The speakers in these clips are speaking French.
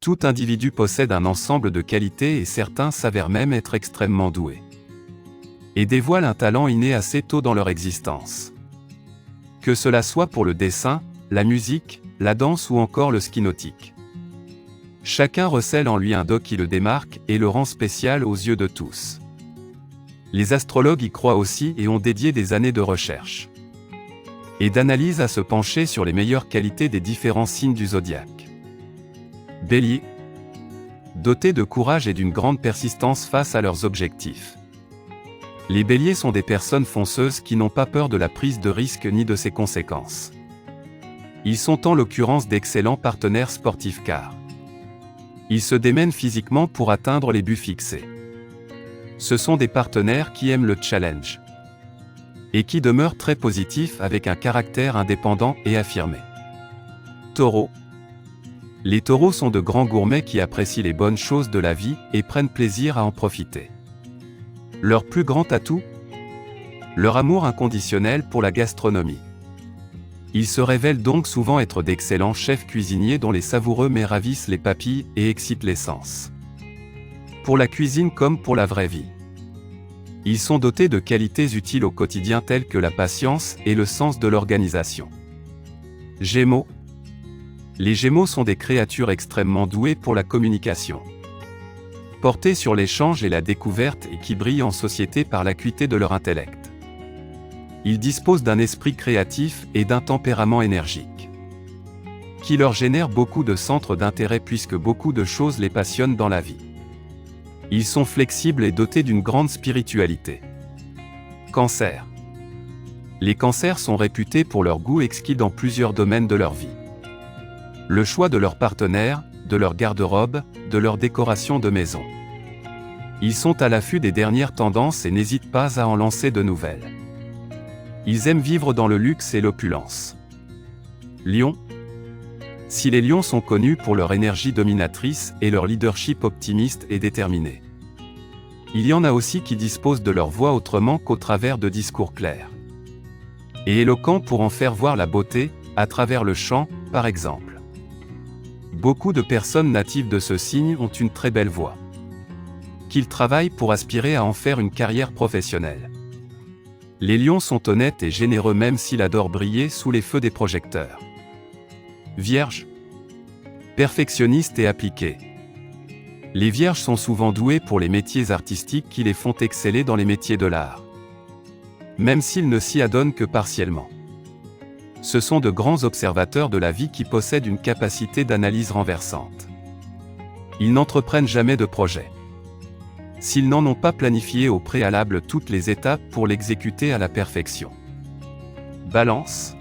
Tout individu possède un ensemble de qualités et certains s'avèrent même être extrêmement doués. Et dévoilent un talent inné assez tôt dans leur existence. Que cela soit pour le dessin, la musique, la danse ou encore le ski nautique. Chacun recèle en lui un don qui le démarque et le rend spécial aux yeux de tous. Les astrologues y croient aussi et ont dédié des années de recherche et d'analyse à se pencher sur les meilleures qualités des différents signes du zodiaque. Bélier. Dotés de courage et d'une grande persistance face à leurs objectifs. Les béliers sont des personnes fonceuses qui n'ont pas peur de la prise de risque ni de ses conséquences. Ils sont en l'occurrence d'excellents partenaires sportifs car ils se démènent physiquement pour atteindre les buts fixés. Ce sont des partenaires qui aiment le challenge et qui demeurent très positifs avec un caractère indépendant et affirmé. Taureau. Les taureaux sont de grands gourmets qui apprécient les bonnes choses de la vie et prennent plaisir à en profiter. Leur plus grand atout ? Leur amour inconditionnel pour la gastronomie. Ils se révèlent donc souvent être d'excellents chefs cuisiniers dont les savoureux mets ravissent les papilles et excitent les sens. Pour la cuisine comme pour la vraie vie. Ils sont dotés de qualités utiles au quotidien telles que la patience et le sens de l'organisation. Gémeaux. Les Gémeaux sont des créatures extrêmement douées pour la communication. Portés sur l'échange et la découverte et qui brillent en société par l'acuité de leur intellect. Ils disposent d'un esprit créatif et d'un tempérament énergique, qui leur génère beaucoup de centres d'intérêt puisque beaucoup de choses les passionnent dans la vie. Ils sont flexibles et dotés d'une grande spiritualité. Cancer. Les cancers sont réputés pour leur goût exquis dans plusieurs domaines de leur vie. Le choix de leur partenaire, de leur garde-robe, de leur décoration de maison. Ils sont à l'affût des dernières tendances et n'hésitent pas à en lancer de nouvelles. Ils aiment vivre dans le luxe et l'opulence. Lion. Si les lions sont connus pour leur énergie dominatrice et leur leadership optimiste et déterminé, il y en a aussi qui disposent de leur voix autrement qu'au travers de discours clairs et éloquents pour en faire voir la beauté, à travers le chant, par exemple. Beaucoup de personnes natives de ce signe ont une très belle voix, qu'ils travaillent pour aspirer à en faire une carrière professionnelle. Les lions sont honnêtes et généreux même s'ils adorent briller sous les feux des projecteurs. Vierge. Perfectionniste et appliqué. Les vierges sont souvent doués pour les métiers artistiques qui les font exceller dans les métiers de l'art, même s'ils ne s'y adonnent que partiellement. Ce sont de grands observateurs de la vie qui possèdent une capacité d'analyse renversante. Ils n'entreprennent jamais de projet s'ils n'en ont pas planifié au préalable toutes les étapes pour l'exécuter à la perfection. Balance.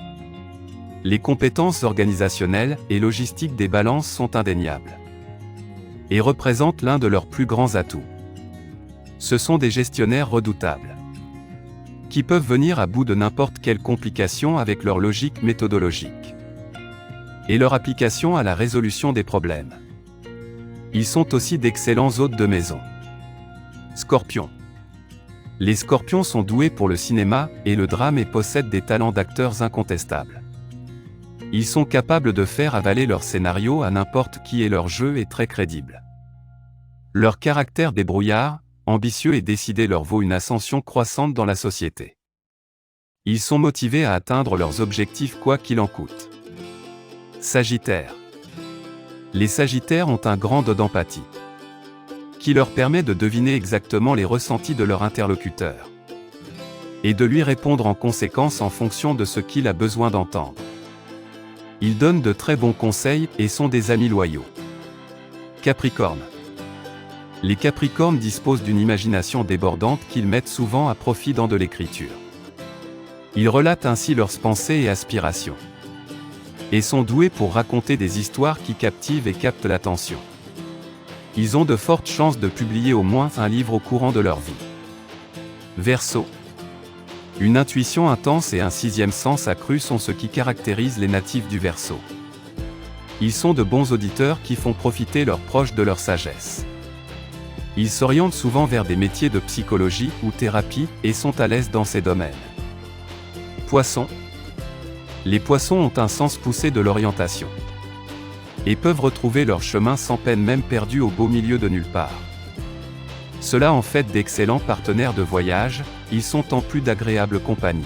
Les compétences organisationnelles et logistiques des balances sont indéniables et représentent l'un de leurs plus grands atouts. Ce sont des gestionnaires redoutables qui peuvent venir à bout de n'importe quelle complication avec leur logique méthodologique et leur application à la résolution des problèmes. Ils sont aussi d'excellents hôtes de maison. Scorpion. Les scorpions sont doués pour le cinéma et le drame et possèdent des talents d'acteurs incontestables. Ils sont capables de faire avaler leur scénario à n'importe qui et leur jeu est très crédible. Leur caractère débrouillard, ambitieux et décidé leur vaut une ascension croissante dans la société. Ils sont motivés à atteindre leurs objectifs quoi qu'il en coûte. Sagittaire. Les Sagittaires ont un grand don d'empathie, qui leur permet de deviner exactement les ressentis de leur interlocuteur, et de lui répondre en conséquence en fonction de ce qu'il a besoin d'entendre. Ils donnent de très bons conseils et sont des amis loyaux. Capricorne. Les Capricornes disposent d'une imagination débordante qu'ils mettent souvent à profit dans de l'écriture. Ils relatent ainsi leurs pensées et aspirations, et sont doués pour raconter des histoires qui captivent et captent l'attention. Ils ont de fortes chances de publier au moins un livre au courant de leur vie. Verseau. Une intuition intense et un sixième sens accru sont ce qui caractérise les natifs du Verseau. Ils sont de bons auditeurs qui font profiter leurs proches de leur sagesse. Ils s'orientent souvent vers des métiers de psychologie ou thérapie et sont à l'aise dans ces domaines. Poissons. Les Poissons ont un sens poussé de l'orientation, et peuvent retrouver leur chemin sans peine même perdus au beau milieu de nulle part. Cela en fait d'excellents partenaires de voyage, ils sont en plus d'agréables compagnies.